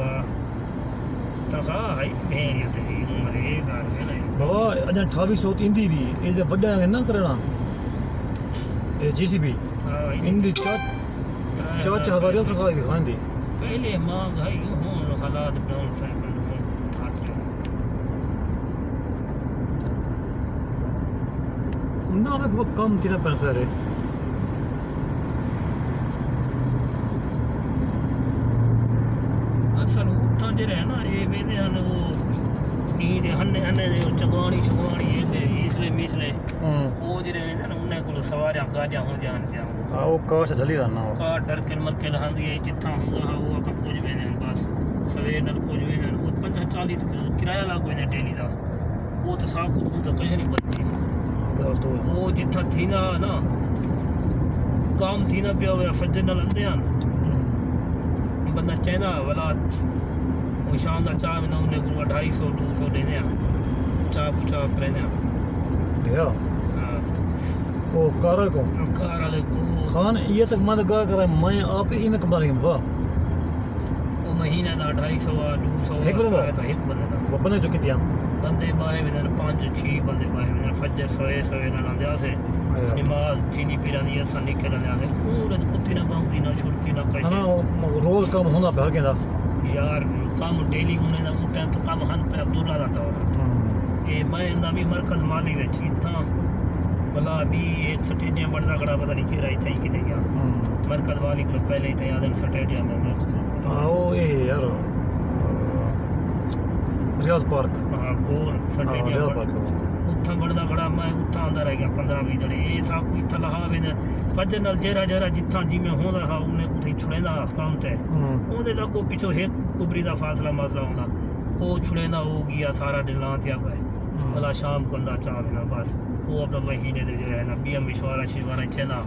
S2: तनख्वाह है भेड़ तेरी उम्र ये गाल है ना
S1: बाबा अजा 2800 इंदी भी ये जो बड़ा ना करना ये जीसीबी इंदी चाचा हजार तनख्वाह दिखांदी
S2: पहले महंगाई हों हालात डाउन साइकिल हों घाटे
S1: ना मैं बहुत कम थी ना पर करे
S2: असल उत्थां जे रहे ना ये वेदे हन वो ये हन्ने दे चगवाणी ये इसले मिसले वो जे रहे ना उन्हें को सवारियां गाड़ियां हो जान पे
S1: हां वो कार से चली जाना हो
S2: कार डर के मर के लहांदी है जिथा होगा वो अपन कुछ वेदे बस सवेर नल कुछ वेदे वो 45 किराया ला कोई डेली दा वो तो साकू तो कहीं नहीं बची
S1: बस तो
S2: वो जिथा थी ना काम थी ना पिया हुआ फजर नाल अंदे आन बंदा चाहना वाला वो शाम का चाह में उन्हें को 250 200 देने चाह पूछा करेंगे
S1: दिया
S2: हाँ
S1: वो कार को
S2: कार वाले को
S1: खान ये तक मन गा कर मैं आप ही में कमा रही हूं वाह
S2: वो महीने का 250 200
S1: एक बंदे दा?
S2: एक बंदे का
S1: वो बने जो कितियां
S2: बंदे बाहे में 5-6 बंदे बाहे में फजर सोए ना आंदे आसे नमाज थी नहीं पीरानी असां निकल आंदे पूरे कुत्ती ना गाउंदी ना छुड़की ना कशे
S1: हां रोज कम होना पे हर केंदा
S2: यार काम डेली होने दा उन टाइम तो काम हन पे अब्दुल्ला दा था ये मैं अंदामी मरकज माली विच इथा भला भी एक स्टेडियम बनदा खड़ा पता नहीं कि रही थी किथे गया मरकज वाली को पहले ही थे आदम स्टेडियम में
S1: आओ ए यार रियाज पार्क
S2: हां गोल
S1: रियाज
S2: स्टेडियम
S1: पार्क
S2: उत्था बनदा खड़ा मैं उत्था आंदा रह गया 15-20 जने ये सब कोई इथा लहा वे फजर नाल जरा जिथा जिमें होंदा हा उन्हें कुथे छुड़ेंदा काम ते ਉਹਦੇ ਦਾ ਕੋ ਪਿੱਛੋਂ ਇੱਕ ਕੁਬਰੀ ਦਾ ਫਾਸਲਾ ਮਸਲਾ ਹੁੰਦਾ ਉਹ ਛੁੜੇਂਦਾ ਹੋ ਗਿਆ ਸਾਰਾ ਦਿਨ ਲਾਂ ਤੇ ਆਪੇ ਭਲਾ ਸ਼ਾਮ ਕੰਦਾ ਚਾਹ ਬਿਨਾ ਬਸ ਉਹ ਆਪਣਾ ਮਹੀਨੇ ਦੇ ਜਿਹੜਾ ਨਾ ਬੀਐਮ ਵਿਸ਼ਵਾਰਾ ਸ਼ਿਵਾਰਾ ਚੇਨਾ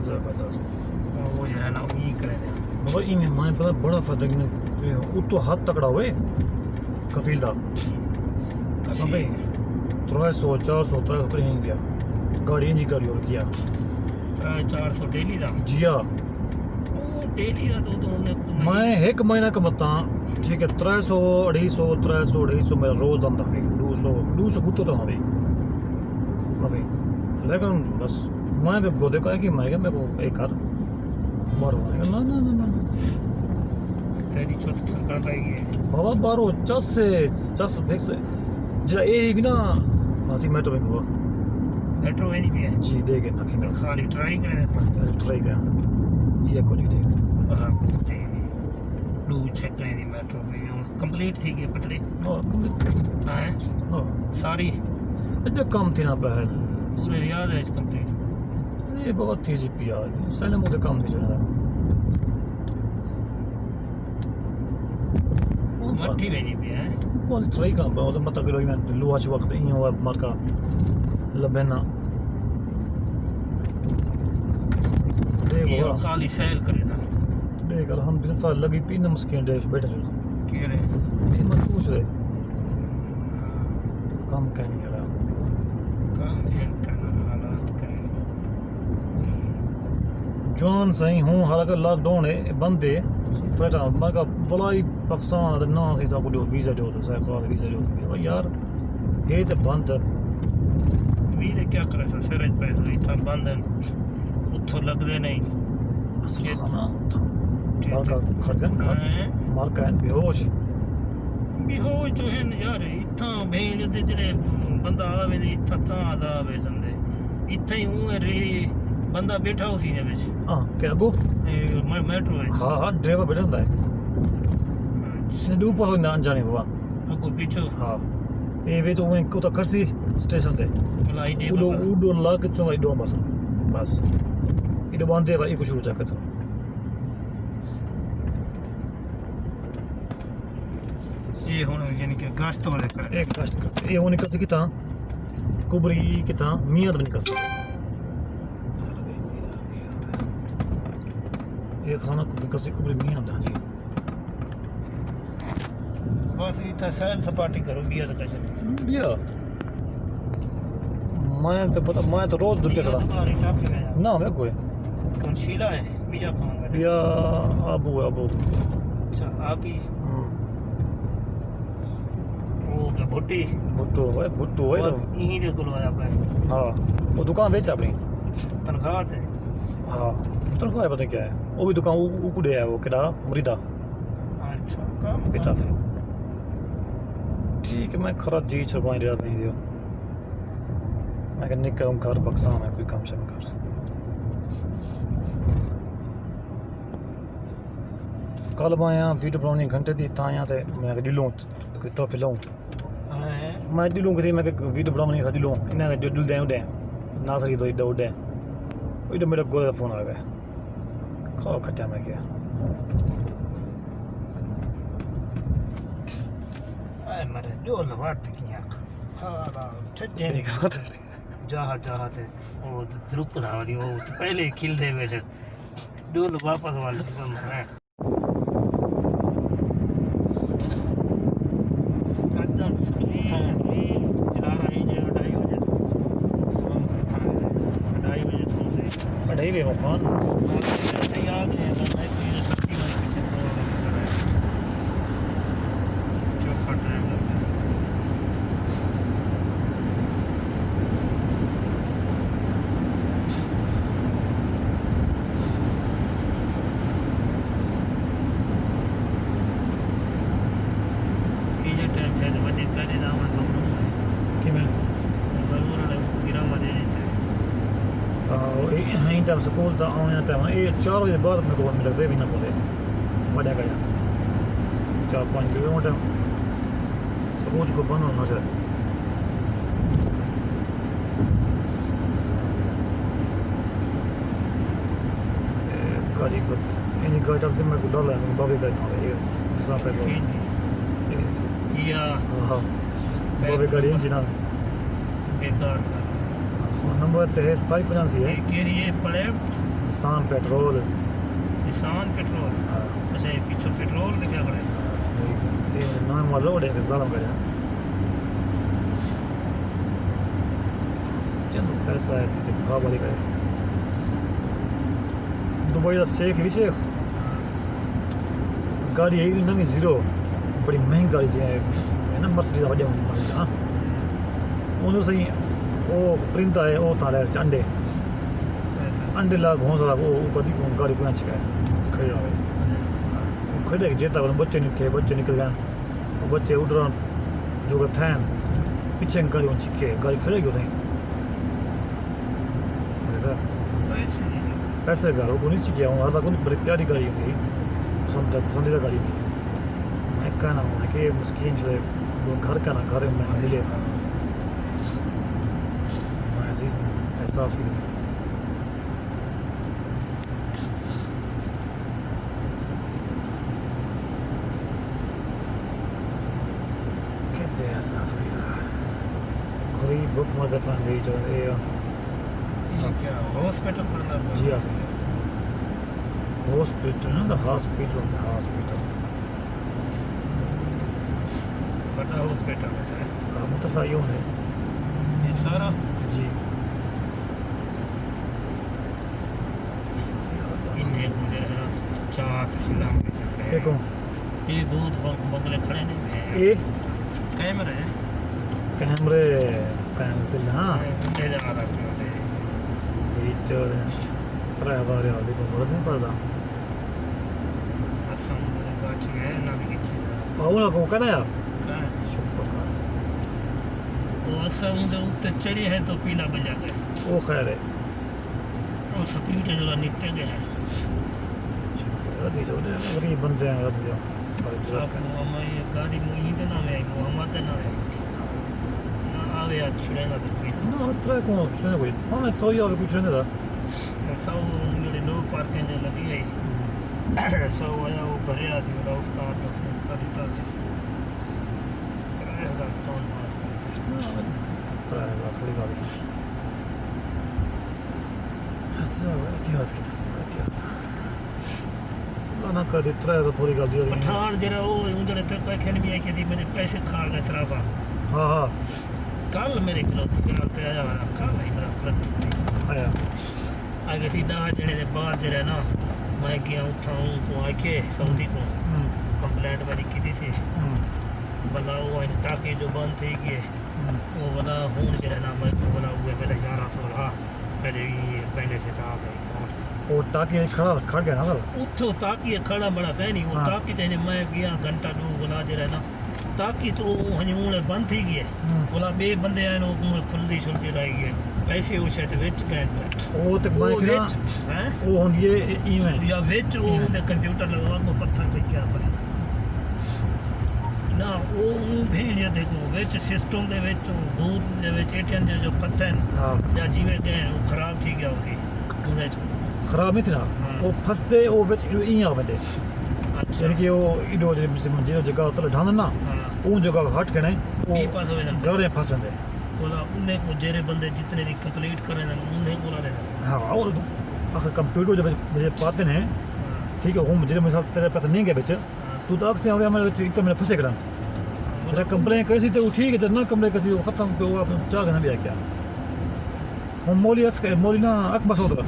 S1: ਜ਼ਬਰਦस्त
S2: ਉਹ ਜਿਹੜਾ ਨਾ ਹੀ ਕਰਦੇ
S1: ਬਾਬਾ ਇਹ ਮੈਂ ਪਤਾ ਬੜਾ ਫਾਇਦਾ ਕਿ ਉਹ ਤੋਂ ਹੱਥ ਤਕੜਾ ਹੋਏ ਕਫੀਲ ਦਾ
S2: ਕਾਫੀ
S1: 300 400 ਤੱਕ ਕਹੀਂ ਗਿਆ ਗਾੜੀ ਜੀ ਕਰਿਓ ਕਿਆ
S2: 400 ਡੇਲੀ ਦਾ
S1: ਜੀਆ
S2: डेली का तो उन्हें
S1: मैं एक महीना कमाता ठीक है 300 250 मेरा रोज दंदा है 200 गुत्तो तो हवे अबे लेकिन बस मैं भी गोदे का कि मैं मेरे को एक कर मारो ना ना ना ना
S2: तेरी छोट फरक पाएगी
S1: बाबा बारो चस फिक्स जरा ये भी ना मासी मेट्रो में हुआ
S2: मेट्रो में नहीं भी है
S1: जी देखे ना कि
S2: खाली ट्राई करें
S1: ट्राई कर ये कुछ देख
S2: लू चेक करें दी मेट्रो भी कंप्लीट थी गई पटड़ी
S1: हां
S2: हां सारी
S1: इतना कम थी ना पहल
S2: पूरे रियाद है कंप्लीट
S1: ये बहुत थी जी पिया सैलम उधर कम नहीं चल रहा
S2: मट्टी में नहीं भी है
S1: वो ट्राई कर बहुत मतलब कि मैं लुआच वक्त ही हुआ मार का लबना
S2: ये खाली सेल करे था
S1: देख अल्हम्दुलिल्लाह साल लगी पीने मस्किन देश बैठे जो
S2: के रे
S1: ये मत पूछ रहे काम क्या नहीं रहा
S2: काम करना हालात का
S1: जॉन सही हूँ हालांकि लॉकडाउन है बंदे फटा मर का वलाई पाकिस्तान दा ना है सब को वीजा दो तो सारा वीजा दो यार ये तो बंद
S2: वीजा क्या करे सर पैसे इतना बंद उठो लगदे नहीं
S1: असली खाना था मार का खड़गन खा मार का बेहोश
S2: तो है यार इतना भेड़ दे जड़े बंदा आवे ने इतना ता आदा आवे जंदे इतना ही हूं रे बंदा बैठा हो सीने विच
S1: हां क्या गो
S2: मेट्रो है
S1: हां ड्राइवर बैठा ਹੁੰਦਾ ਹੈ ਨੇ ਦੂ ਪਾਸ ਨਾ ਜਾਣੇ ਬਾਬਾ
S2: अगो पीछे
S1: हां ਇਹ ਵੇ ਤੋਂ ਇੱਕ ਤਾਂ ਕਰਸੀ ਸਟੇਸ਼ਨ ਤੇ
S2: भलाई दे
S1: ਉਡੋ ਲਾ ਕੇ ਤੋਂ ਇਡੋ ਬਸ ਇਡੋ ਬੰਦੇ ਵਾ ਇੱਕ ਸ਼ੁਰੂ ਚੱਕ ਤਾ
S2: ये होने यानी कि गाश्त वाले कर
S1: एक कष्ट करते ये होने का किता कुबरी किता मियां बन कर ये खाना कुबरी मियां दा जी
S2: बस इतना सैल सपाटी करो बिया तो कैसे
S1: बिया मैं तो पता मैं तो रोज दूर के खड़ा ना मैं कोई
S2: कौन शीला है बिया कौन
S1: बिया अबू
S2: अच्छा आप ही भुट्टी
S1: भुट्टो है तो
S2: यहीं दे को आया पे
S1: हां वो दुकान बेच अपनी
S2: तनख्वाह है
S1: हां तनख्वाह पता क्या है वो भी दुकान वो कुडे है वो केड़ा मुरीदा
S2: अच्छा काम
S1: बेटा ठीक है मैं खरा जी छरवाई रहा नहीं दियो मैं कहने करूं घर पाकिस्तान में कोई काम शम कर कल मैं आया वीडियो बनाने घंटे दी ता आया ते मैं दिलों कितो पिलों मैं दिलों किसी मैं वीडियो बनाने का दिलों इन्हें जो दिल दे उड़े नासरी तो इधर उड़े इधर मेरा गोले का फोन आ गया खाओ खट्टा मैं क्या
S2: मरे जो लवात की आंख ठड्डे जहा ते वो रुक रहा वाली वो तो पहले खिल दे बैठे डोल वापस वाले कम है कदम चला रहा है जो 2:30 बजे शाम को था 2:30 बजे से
S1: पढ़ाई भी मकान
S2: ऐसे याद है मैं कोई सब्जी वाली पीछे जो खट रहे हैं
S1: टाइम स्कूल का आने टाइम ये 4 बजे बाद मेरे को लगता है भी ना पड़े बड़ा गया 4-5 किलोमीटर स्कूल को बंद होना चाहिए गाड़ी को इन गाड़ी अब मैं को डर है बाबे गाड़ी ना ये सब पे
S2: या
S1: हां बाबे गाड़ी इंजन ना
S2: बेकार का
S1: नंबर है 2785 है
S2: ये plate
S1: Nissan petrol
S2: Nissan petrol अच्छा ये पीछे पेट्रोल में क्या करे
S1: ये नाम रोड है कि जालम करे चंद पैसा है तो भाव वाली करे दुबई का शेख भी शेख गाड़ी है नवी जीरो बड़ी महंगी गाड़ी है ना मर्सिडीज बड़ी मर्सिडीज हां उन्होंने सही वो परिंदा है वो थाले अंडे ला घोंसला वो कभी गाड़ी को अच्छी है खड़े रहे खड़े के जेता बच्चे नहीं थे बच्चे निकल गए बच्चे उड़ रहा जो थे पीछे गाड़ी उन चिके गाड़ी खड़े क्यों थे पैसे का वो नहीं चिके हूँ आधा कौन बड़ी प्यारी गाड़ी होगी पसंदीदा गाड़ी नहीं मैं कहना हूँ कि मुस्किन जो घर का ना घर में मिले एहसास की कहते हैं एहसास गरीब बुक मदद पाते जो
S2: ये क्या हॉस्पिटल पड़ता है
S1: जी हाँ सर हॉस्पिटल ना हॉस्पिटल होता है हॉस्पिटल
S2: बड़ा हॉस्पिटल है
S1: मुतफायों है
S2: ये सारा
S1: जी
S2: चाहत सिलाम
S1: के को
S2: ये बहुत बंगले खड़े नहीं
S1: ये
S2: कैमरे
S1: कैमरे से ना
S2: ले जा रहा है
S1: बीच 3000 वाली को फर्क नहीं पड़ता
S2: असम में बच गए ना दिखी
S1: और को कहना यार
S2: का
S1: शुक्र का
S2: वो असम के ऊपर चढ़े हैं तो पीला बजा गए
S1: वो खैर है
S2: और स्पीड जो निकलते गए हैं
S1: अभी जो गरीब बंदे हैं अभी जो सारे
S2: हम ये गाड़ी मुही पे ना में मोहम्मद ना है ना आवे आज छुड़ेगा तो कोई
S1: ना उतना कौन छुड़ने कोई हमें सो या कुछ नहीं था
S2: ऐसा वो मेरे नो पार्किंग जो लगी है सो आया वो भरे आसी वाला उसका तो फोन कर देता है 3000 टन मार
S1: 3000 थोड़ी गाड़ी ऐसा एहतियात की एहतियात ना कर दे 3000 थोड़ी गाड़ी है
S2: पठान जरा वो उधर तक कोई खेल में आई कि मैंने पैसे खा गए सराफा
S1: हाँ हाँ
S2: कल मेरे किलो ते आया वाला कल नहीं पता तुरंत
S1: आया
S2: आगे सी 10 जने के बाद जरा ना मैं गया उठाऊं को आके सऊदी को कंप्लेंट वाली की थी बला वो ताकि जो बंद थी गए वो बला हूं जरा ना मैं बला हुए पहले 1100 रहा पहले ये पहले से साहब है
S1: वो ताकि खड़ गया ना सर
S2: उठो ताकि खड़ा बड़ा कह नहीं वो
S1: हाँ।
S2: ताकि तेने मैं गया घंटा दो बला जरा ना ताकि तो हूँ बंद थी गए बोला बे बंदे आए वो खुलदी शुलदी रह गए पैसे वो शायद विच गए
S1: वो तो मैं क्या
S2: हैं
S1: वो होंगी इवें
S2: या विच वो दे कंप्यूटर लगा को पत्थर पे क्या पे ना वो भेण या देखो which system they which booth they which ATM जो पत्थर
S1: हाँ
S2: या जीवे गए वो खराब थी गया उसी उदे
S1: खराब नहीं थी ना
S2: हाँ।
S1: वो फसते वो विच इं आवे थे
S2: अच्छा
S1: यानी कि वो इडो जो जगह तो ढांदन ना
S2: हाँ
S1: उन जगह हट के ने
S2: बी पास हो जाते
S1: गरे फसंदे
S2: बोला उन्हें को जेरे बंदे जितने दी कंप्लीट करें ना उन्हें बोला रहता
S1: हाँ और आखिर कंप्यूटर जब मुझे पाते हैं ठीक है वो मुझे मिसाल तेरे पैसे नहीं गए बिच तू तो अक्सर आगे मेरे एक तो मैंने फंसे करा जरा कंप्लेन करी थी तो ठीक है जब ना कंप्लेन करी वो खत्म पे वो आप चाह के ना भी आ क्या वो मौली ना अकबर सोता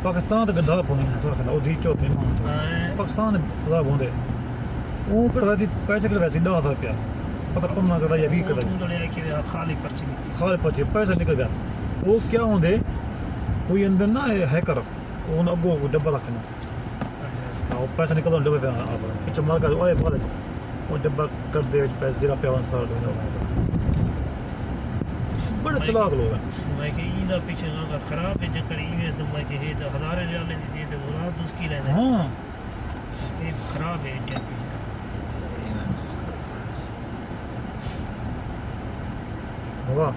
S1: पाकिस्तान तो गंदा पौनी है सर वो दी चौक नहीं पाकिस्तान खराब होंगे वो कड़वा थी पैसे कड़वा सी 10,000 रुपया पता पन्ना कड़ा या 20 कड़ा
S2: खाली पर्ची
S1: खाली पर्ची पैसा निकल गया वो क्या होंगे कोई अंदर ना हैकर वो अगो डब्बा रखना वो पैसा निकल डब्बे पे आप पिछले मार कर ओए बोले वो डब्बा कर दे पैसे जरा पे आंसर देना बड़े चलाक लोग हैं
S2: मैं कि ईदा पीछे अगर खराब है जकर ये तो मैं कि ये तो हज़ार रियाल दे दे तो रात उसकी लेना
S1: हाँ
S2: ये खराब है इंडिया पीछे
S1: होगा